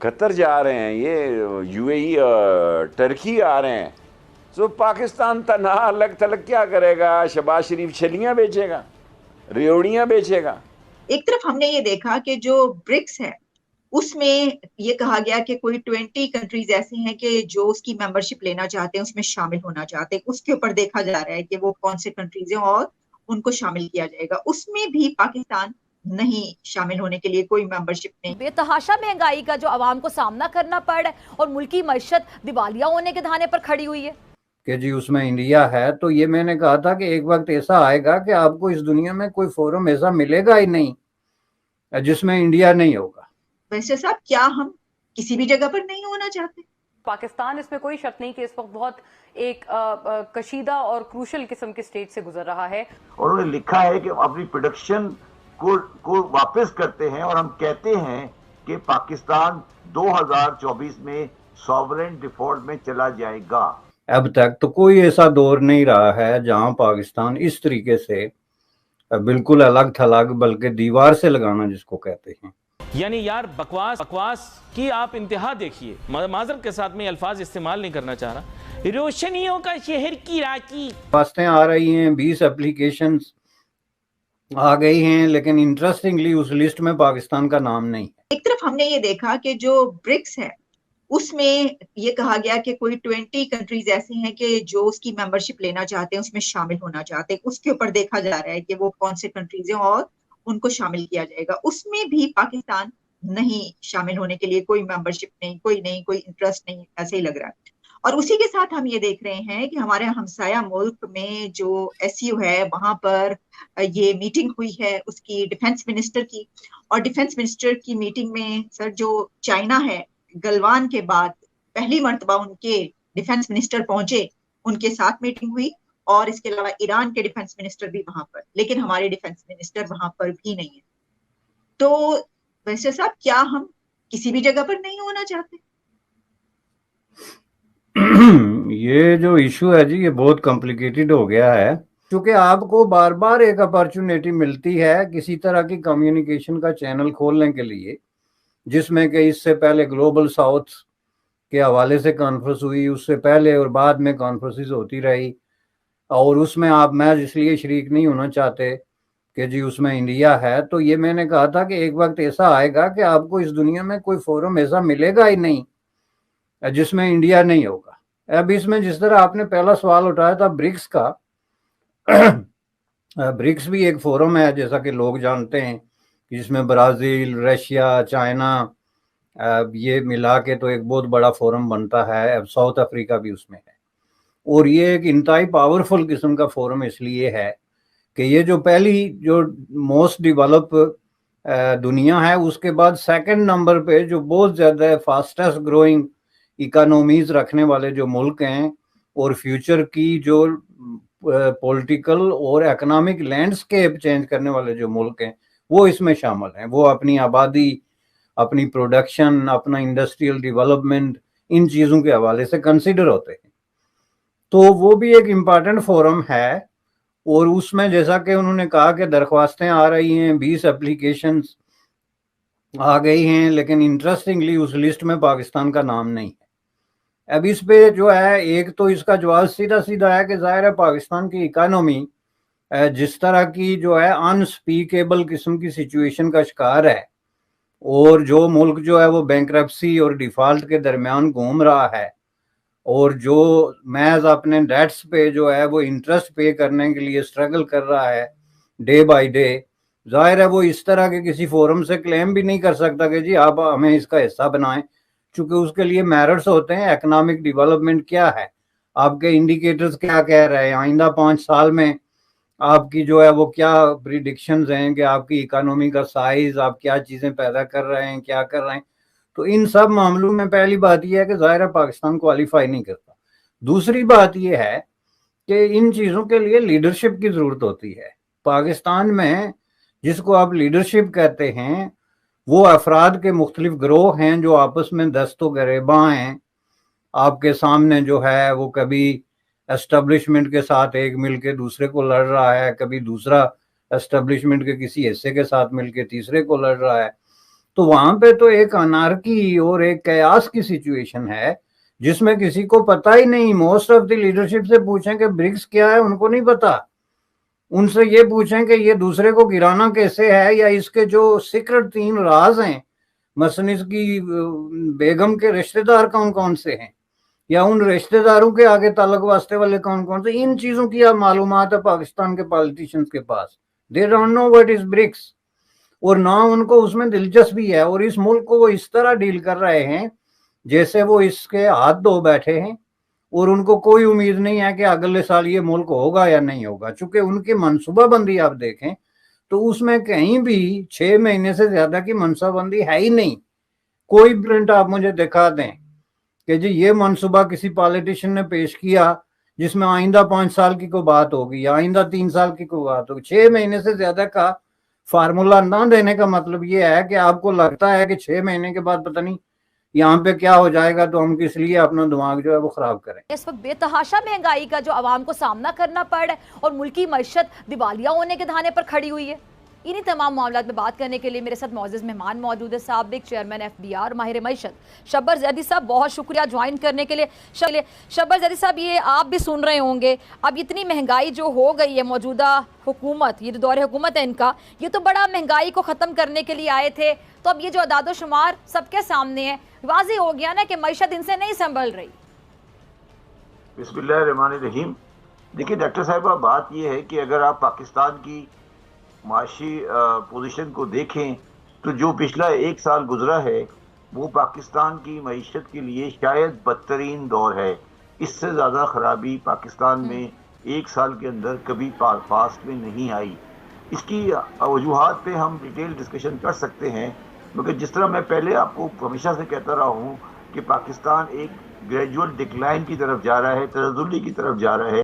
قطر جا رہے ہیں، یہ یو اے ای ٹرکی آ رہے ہیں، تو پاکستان تنہا الگ تھلگ کیا کرے گا؟ شہباز شریف چھلیاں بیچے گا، ریوڑیاں بیچے گا۔ ایک طرف ہم نے یہ دیکھا کہ جو برکس ہے اس میں یہ کہا گیا کہ کوئی 20 کنٹریز ایسی ہیں کہ جو اس کی ممبرشپ لینا چاہتے ہیں، اس میں شامل ہونا چاہتے ہیں، اس کے اوپر دیکھا جا رہا ہے کہ وہ کون سے کنٹریز ہیں اور ان کو شامل کیا جائے گا۔ اس میں بھی پاکستان نہیں شامل ہونے کے لیے کوئی ممبرشپ نہیں۔ بے تحاشا مہنگائی کا جو عوام کو سامنا کرنا پڑ رہا ہے اور ملکی معیشت دیوالیہ ہونے کے دہانے پر کھڑی ہوئی ہے کہ جی اس میں انڈیا ہے، تو یہ میں نے کہا تھا کہ ایک وقت ایسا آئے گا کہ آپ کو اس دنیا میں کوئی فورم ایسا ملے گا ہی نہیں جس میں انڈیا نہیں ہوگا۔ ویسے صاحب کیا ہم کسی بھی جگہ پر نہیں ہونا چاہتے؟ پاکستان اس میں کوئی شک نہیں کہ اس وقت بہت ایک کشیدہ اور کروشل قسم کے سٹیج سے گزر رہا ہے، اور انہوں نے لکھا ہے کہ اپنی پروڈکشن کو واپس کرتے ہیں، اور ہم کہتے ہیں کہ پاکستان 2024 میں سوورن ڈیفالٹ میں چلا جائے گا۔ اب تک تو کوئی ایسا دور نہیں رہا ہے جہاں پاکستان اس طریقے سے بالکل الگ تھلگ، بلکہ دیوار سے لگانا جس کو کہتے ہیں۔ یعنی یار بکواس کی آپ انتہا دیکھیے، معذرت کے ساتھ میں الفاظ استعمال نہیں کرنا چاہ رہا، روشنیوں کا شہر کی راکی واسطیں آ رہی ہیں، 20 اپلیکیشنز آ گئی ہیں، لیکن انٹرسٹنگلی اس لسٹ میں پاکستان کا نام نہیں ہے۔ ایک طرف ہم نے یہ دیکھا کہ جو برکس ہے اس میں یہ کہا گیا کہ کوئی 20 کنٹریز ایسی ہیں کہ جو اس کی ممبرشپ لینا چاہتے ہیں، اس میں شامل ہونا چاہتے ہیں، اس کے اوپر دیکھا جا رہا ہے کہ وہ کون سے کنٹریز ہیں اور ان کو شامل کیا جائے گا۔ اس میں بھی پاکستان نہیں شامل ہونے کے لیے کوئی ممبرشپ نہیں، کوئی انٹرسٹ نہیں، ایسے ہی لگ رہا ہے۔ اور اسی کے ساتھ ہم یہ دیکھ رہے ہیں کہ ہمارے ہمسایہ ملک میں جو ایس یو ہے وہاں پر یہ میٹنگ ہوئی ہے اس کی ڈیفنس منسٹر کی، اور ڈیفنس منسٹر کی میٹنگ میں سر جو چائنا ہے، گلوان کے بعد پہلی مرتبہ ان کے ڈیفنس منسٹر پہنچے، ان کے ساتھ میٹنگ ہوئی، اور اس کے علاوہ ایران کے ڈیفنس منسٹر بھی وہاں پر، لیکن ہمارے ڈیفنس منسٹر وہاں پر بھی نہیں ہے۔ تو ویسے صاحب کیا ہم کسی بھی جگہ پر نہیں ہونا چاہتے؟ یہ جو ایشو ہے جی یہ بہت کمپلیکیٹڈ ہو گیا ہے، کیونکہ آپ کو بار بار ایک اپارچونیٹی ملتی ہے کسی طرح کی کمیونیکیشن کا چینل کھولنے کے لیے، جس میں کہ اس سے پہلے گلوبل ساؤتھ کے حوالے سے کانفرنس ہوئی، اس سے پہلے اور بعد میں کانفرنسز ہوتی رہی، اور اس میں آپ محض اس لیے شریک نہیں ہونا چاہتے کہ جی اس میں انڈیا ہے، تو یہ میں نے کہا تھا کہ ایک وقت ایسا آئے گا کہ آپ کو اس دنیا میں کوئی فورم ایسا ملے گا ہی نہیں جس میں انڈیا نہیں ہوگا۔ اب اس میں جس طرح آپ نے پہلا سوال اٹھایا تھا برکس کا، برکس بھی ایک فورم ہے جیسا کہ لوگ جانتے ہیں، جس میں برازیل، رشیا، چائنا یہ ملا کے تو ایک بہت بڑا فورم بنتا ہے۔ اب ساؤتھ افریقہ بھی اس میں ہے، اور یہ ایک انتہائی پاورفل قسم کا فورم اس لیے ہے کہ یہ جو پہلی جو موسٹ ڈیولپ دنیا ہے، اس کے بعد سیکنڈ نمبر پہ جو بہت زیادہ فاسٹسٹ گروئنگ اکانومیز رکھنے والے جو ملک ہیں، اور فیوچر کی جو پولیٹیکل اور اکنامک لینڈسکیپ چینج کرنے والے جو ملک ہیں، وہ اس میں شامل ہیں۔ وہ اپنی آبادی، اپنی پروڈکشن، اپنا انڈسٹریل ڈیولپمنٹ، ان چیزوں کے حوالے سے کنسیڈر ہوتے ہیں، تو وہ بھی ایک امپارٹنٹ فورم ہے۔ اور اس میں جیسا کہ انہوں نے کہا کہ درخواستیں آ رہی ہیں، 20 اپلیکیشنز آ گئی ہیں، لیکن انٹرسٹنگلی اس لسٹ میں پاکستان کا نام نہیں ہے۔ اب اس پہ جو ہے ایک تو اس کا جواز سیدھا ہے کہ ظاہر ہے پاکستان کی اکانومی جس طرح کی جو ہے انسپیکیبل قسم کی سچویشن کا شکار ہے، اور جو ملک جو ہے وہ بینکرپسی اور ڈیفالٹ کے درمیان گھوم رہا ہے، اور جو محض اپنے ڈیٹس پہ جو ہے وہ انٹرسٹ پے کرنے کے لیے سٹرگل کر رہا ہے ڈے بائی ڈے، ظاہر ہے وہ اس طرح کے کسی فورم سے کلیم بھی نہیں کر سکتا کہ جی آپ ہمیں اس کا حصہ بنائیں، چونکہ اس کے لیے میرٹس ہوتے ہیں۔ اکنامک ڈیولپمنٹ کیا ہے، آپ کے انڈیکیٹرز کیا کہہ رہے ہیں، آئندہ 5 سال میں آپ کی جو ہے وہ کیا پریڈکشنز ہیں کہ آپ کی اکانومی کا سائز، آپ کیا چیزیں پیدا کر رہے ہیں، کیا کر رہے ہیں۔ تو ان سب معاملوں میں پہلی بات یہ ہے کہ ظاہر ہے پاکستان کوالیفائی نہیں کرتا۔ دوسری بات یہ ہے کہ ان چیزوں کے لیے لیڈرشپ کی ضرورت ہوتی ہے۔ پاکستان میں جس کو آپ لیڈرشپ کہتے ہیں، وہ افراد کے مختلف گروہ ہیں جو آپس میں دست و گریباں ہیں۔ آپ کے سامنے جو ہے وہ کبھی اسٹیبلشمنٹ کے ساتھ ایک مل کے دوسرے کو لڑ رہا ہے، کبھی دوسرا اسٹیبلشمنٹ کے کسی حصے کے ساتھ مل کے تیسرے کو لڑ رہا ہے، تو وہاں پہ تو ایک انارکی اور ایک قیاس کی سچویشن ہے جس میں کسی کو پتہ ہی نہیں. موسٹ آف دی لیڈرشپ سے پوچھیں کہ برکس کیا ہے، ان کو نہیں پتا. ان سے یہ پوچھیں کہ یہ دوسرے کو گرانا کیسے ہے، یا اس کے جو سیکرٹ 3 راز ہیں، مثلا اس کی بیگم کے رشتہ دار کون کون سے ہیں، یا ان رشتہ داروں کے آگے تعلق واسطے والے کون کون سے، ان چیزوں کی معلومات ہے پاکستان کے پالیٹیشنز کے پاس. They don't know what is BRICS, اور نہ ان کو اس میں دلچسپی ہے. اور اس ملک کو وہ اس طرح ڈیل کر رہے ہیں جیسے وہ اس کے ہاتھ دھو بیٹھے ہیں، اور ان کو کوئی امید نہیں ہے کہ اگلے سال یہ ملک ہوگا یا نہیں ہوگا. چونکہ ان کی منصوبہ بندی آپ دیکھیں تو اس میں کہیں بھی 6 مہینے سے زیادہ کی منصوبہ بندی ہے ہی نہیں. کوئی پرنٹ آپ مجھے دکھا دیں کہ جی یہ منصوبہ کسی پالیٹیشین نے پیش کیا جس میں آئندہ 5 سال کی کوئی بات ہوگی یا آئندہ 3 سال کی کوئی بات ہوگی. 6 مہینے سے زیادہ کا فارمولا نہ دینے کا مطلب یہ ہے کہ آپ کو لگتا ہے کہ 6 مہینے کے بعد پتہ نہیں یہاں پہ کیا ہو جائے گا، تو ہم کس لیے اپنا دماغ جو ہے وہ خراب کریں. اس وقت بے تحاشا مہنگائی کا جو عوام کو سامنا کرنا پڑ رہا ہے اور ملکی معیشت دیوالیہ ہونے کے دہانے پر کھڑی ہوئی ہے، انہی تمام معاملات میں بات کرنے کے لیے میرے ساتھ معزز مہمان موجود ہے. سابق چیئرمین FBR ماہر معیشت شبر زیدی صاحب، بہت شکریہ جوائن کرنے کے لیے. شبر زیدی صاحب، یہ آپ بھی سن رہے ہوں گے، اب اتنی مہنگائی جو ہو گئی ہے، موجودہ حکومت، یہ دور حکومت ہے ان کا، یہ تو بڑا مہنگائی کو ختم کرنے کے لیے آئے تھے، تو اب یہ جو اعداد و شمار سب کے سامنے ہے، واضح ہو گیا نا کہ معیشت ان سے نہیں سنبھل رہی. بسم اللہ الرحمن الرحیم. دیکھیے ڈاکٹر صاحبہ، بات یہ ہے کہ اگر آپ پاکستان کی معاشی پوزیشن کو دیکھیں تو جو پچھلا 1 سال گزرا ہے وہ پاکستان کی معیشت کے لیے شاید بدترین دور ہے. اس سے زیادہ خرابی پاکستان میں 1 سال کے اندر کبھی پاسٹ میں نہیں آئی. اس کی وجوہات پہ ہم ڈیٹیل ڈسکشن کر سکتے ہیں، مگر جس طرح میں پہلے آپ کو ہمیشہ سے کہتا رہا ہوں کہ پاکستان ایک گریجول ڈکلائن کی طرف جا رہا ہے، تنزلی کی طرف جا رہا ہے.